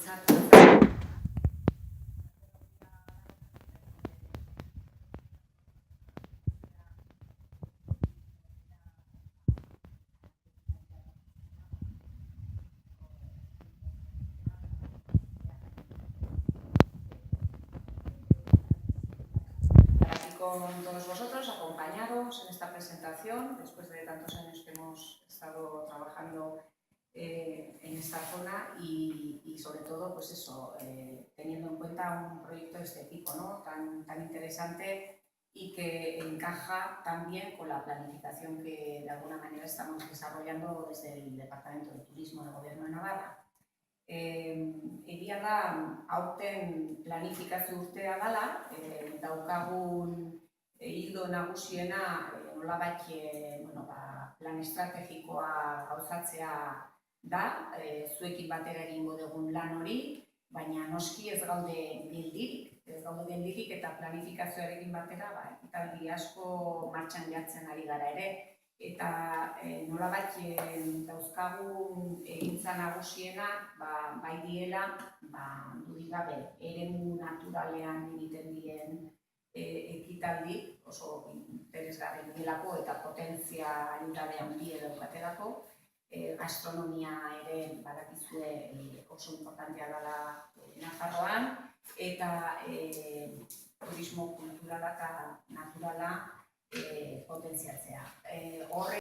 Con todos vosotros, acompañados en esta presentación, después de tantos años que hemos estado trabajando en esta zona y sobre todo, pues eso, teniendo en cuenta un proyecto de este tipo, ¿no? tan interesante y que encaja también con la planificación que de alguna manera estamos desarrollando desde el Departamento de Turismo del Gobierno de Navarra. Egia da, aurten planifikazio urtea dela, daukagun hildo nagusiena nolabait plan estrategikoa gauzatzea da, zuekin batera egingo dugun lan hori, baina noski ez gaude geldirik eta planifikazioarekin batera ekitaldi asko martxan jartzen ari gara ere, eta nolabait dauzkagun egintza nagusienak bai diela, dudik gabe, eremu naturalean egiten diren ekitaldi oso interesgarri direlako eta potentzialitate handia daukatelako, gastronomia ere badakizue oso importantea dela Nafarroan, eta turismo kulturala eta naturala potentziatzea.